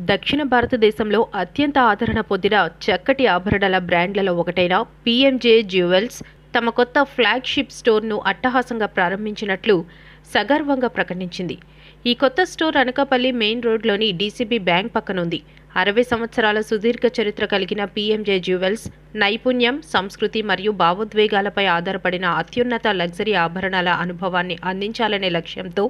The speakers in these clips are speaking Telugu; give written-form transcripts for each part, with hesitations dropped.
దక్షిణ భారతదేశంలో అత్యంత ఆదరణ పొందిన చక్కటి ఆభరణాల బ్రాండ్లలో ఒకటైన పీఎంజే జ్యువెల్స్ తమ కొత్త ఫ్లాగ్షిప్ స్టోర్ను అట్టహాసంగా ప్రారంభించినట్లు సగర్వంగా ప్రకటించింది. ఈ కొత్త స్టోర్ అనకాపల్లి మెయిన్ రోడ్లోని డీసీబీ బ్యాంక్ పక్కన ఉంది. 60 సంవత్సరాల సుదీర్ఘ చరిత్ర కలిగిన పీఎంజే జ్యువెల్స్ నైపుణ్యం, సంస్కృతి మరియు భావోద్వేగాలపై ఆధారపడిన అత్యున్నత లగ్జరీ ఆభరణాల అనుభవాన్ని అందించాలనే లక్ష్యంతో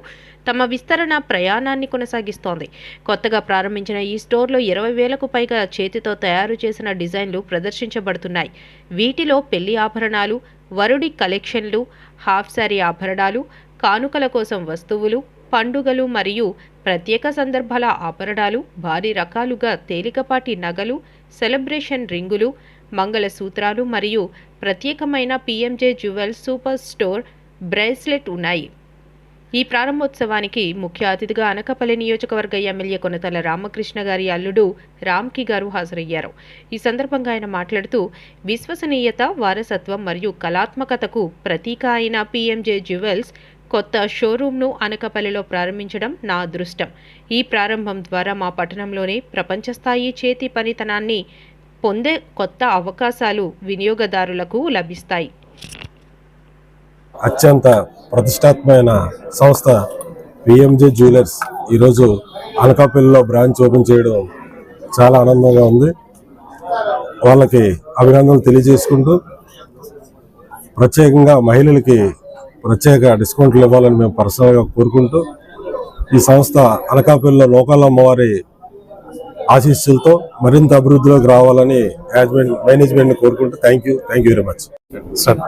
తమ విస్తరణ ప్రయాణాన్ని కొనసాగిస్తోంది. కొత్తగా ప్రారంభించిన ఈ స్టోర్లో 20,000కు పైగా చేతితో తయారు చేసిన డిజైన్లు ప్రదర్శించబడుతున్నాయి. వీటిలో పెళ్లి ఆభరణాలు, వరుడి కలెక్షన్లు, హాఫ్ శారీ ఆభరణాలు, కానుకల కోసం వస్తువులు, పండుగలు మరియు ప్రత్యేక సందర్భాల ఆభరణాలు, భారీ రకాలుగా తేలికపాటి నగలు, సెలబ్రేషన్ రింగులు, మంగళసూత్రాలు మరియు ప్రత్యేకమైన PMJ jewels super store bracelet ఉన్నాయి. ఈ ప్రారంభోత్సవానికి ముఖ్య అతిథిగా అనకాపల్లి నియోజకవర్గ ఎమ్మెల్యే కొనతల రామకృష్ణ గారి అల్లుడు రామ్కి గారు హాజరయ్యారు. ఈ సందర్భంగా ఆయన మాట్లాడుతూ, విశ్వసనీయత, వారసత్వం మరియు కళాత్మకతకు ప్రతీక అయిన పీఎంజే జ్యువెల్స్ కొత్త షోరూంను అనకాపల్లిలో ప్రారంభించడం నా అదృష్టం. ఈ ప్రారంభం ద్వారా మా పట్టణంలోనే ప్రపంచ స్థాయి చేతి పనితనాన్ని పొందే కొత్త అవకాశాలు వినియోగదారులకు లభిస్తాయి. అత్యంత ప్రతిష్టాత్మకమైన సంస్థ పీఎంజే జ్యువెలర్స్ ఈరోజు అనకాపల్లిలో బ్రాంచ్ ఓపెన్ చేయడం చాలా ఆనందంగా ఉంది. వాళ్ళకి అభినందనలు తెలియజేసుకుంటూ, ప్రత్యేకంగా మహిళలకి ప్రత్యేక డిస్కౌంట్లు ఇవ్వాలని మేము పర్సనల్గా కోరుకుంటూ, ఈ సంస్థ అనకాపల్లిలో లోకల్ అమ్మవారి ఆశీస్సులతో మరింత అభివృద్ధిలోకి రావాలని మేనేజ్మెంట్ని కోరుకుంటూ thank you very much sir.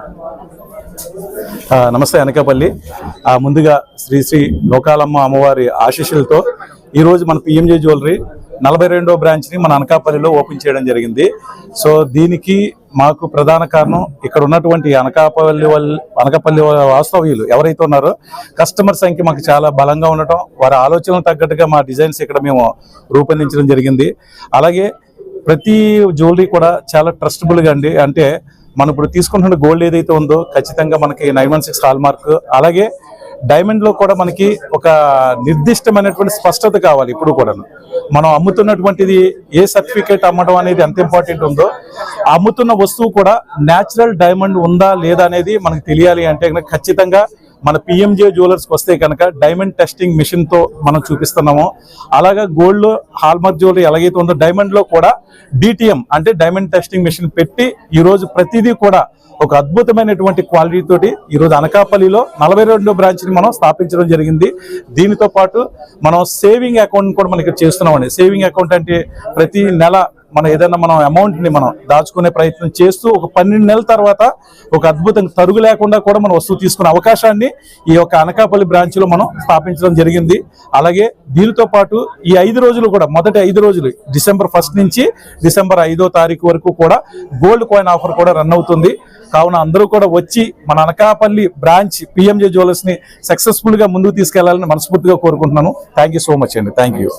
నమస్తే అనకాపల్లి. ముందుగా శ్రీ లోకాలమ్మ అమ్మవారి ఆశీస్సులతో ఈరోజు మన పిఎంజే జ్యువెలరీ 42వ బ్రాంచ్ని మన అనకాపల్లిలో ఓపెన్ చేయడం జరిగింది. సో దీనికి మాకు ప్రధాన కారణం ఇక్కడ ఉన్నటువంటి అనకాపల్లి వాస్తవ్యులు ఎవరైతే ఉన్నారో కస్టమర్ సంఖ్య మాకు చాలా బలంగా ఉండటం, వారి ఆలోచనలు తగ్గట్టుగా మా డిజైన్స్ ఇక్కడ మేము రూపొందించడం జరిగింది. అలాగే ప్రతి జ్యువెలరీ కూడా చాలా ట్రస్టబుల్గా అండి. అంటే మనం ఇప్పుడు తీసుకుంటున్న గోల్డ్ ఏదైతే ఉందో ఖచ్చితంగా మనకి 916 హాల్ మార్క్, అలాగే డైమండ్ లో కూడా మనకి ఒక నిర్దిష్టమైనటువంటి స్పష్టత కావాలి. ఇప్పుడు కూడా మనం అమ్ముతున్నటువంటిది ఏ సర్టిఫికేట్ అమ్మడం అనేది ఎంత ఇంపార్టెంట్ ఉందో, అమ్ముతున్న వస్తువు కూడా న్యాచురల్ డైమండ్ ఉందా లేదా అనేది మనకు తెలియాలి. అంటే ఖచ్చితంగా మన పిఎంజే జ్యువెలర్స్కి వస్తే కనుక డైమండ్ టెస్టింగ్ మిషన్ తో మనం చూపిస్తున్నాము. అలాగా గోల్డ్ లో హాల్మార్క్ జ్యువెలరీ ఎలాగైతే ఉందో డైమండ్ లో కూడా డిటిఎం అంటే డైమండ్ టెస్టింగ్ మిషన్ పెట్టి ఈరోజు ప్రతిదీ కూడా ఒక అద్భుతమైనటువంటి క్వాలిటీ తోటి ఈరోజు అనకాపల్లిలో 42వ బ్రాంచ్ని మనం స్థాపించడం జరిగింది. దీనితో పాటు మనం సేవింగ్ అకౌంట్ కూడా మనం ఇక్కడ చేస్తున్నామండి. సేవింగ్ అకౌంట్ అంటే ప్రతి నెల మనం ఏదైనా మనం అమౌంట్ని మనం దాచుకునే ప్రయత్నం చేస్తూ ఒక 12 నెలల తర్వాత ఒక అద్భుతంగా తరుగు లేకుండా కూడా మనం వస్తువు తీసుకునే అవకాశాన్ని ఈ యొక్క అనకాపల్లి బ్రాంచ్లో మనం స్థాపించడం జరిగింది. అలాగే దీనితో పాటు ఈ 5 రోజులు కూడా, మొదటి 5 రోజులు డిసెంబర్ 1 నుంచి డిసెంబర్ 5వ తారీఖు వరకు కూడా గోల్డ్ కాయిన్ ఆఫర్ కూడా రన్ అవుతుంది. కావున అందరూ కూడా వచ్చి మన అనకాపల్లి బ్రాంచ్ పిఎంజే జ్యువెలర్స్ ని సక్సెస్ఫుల్ గా ముందుకు తీసుకెళ్లాలని మనస్ఫూర్తిగా కోరుకుంటున్నాను. థ్యాంక్ యూ సో మచ్ అండి. Thank you.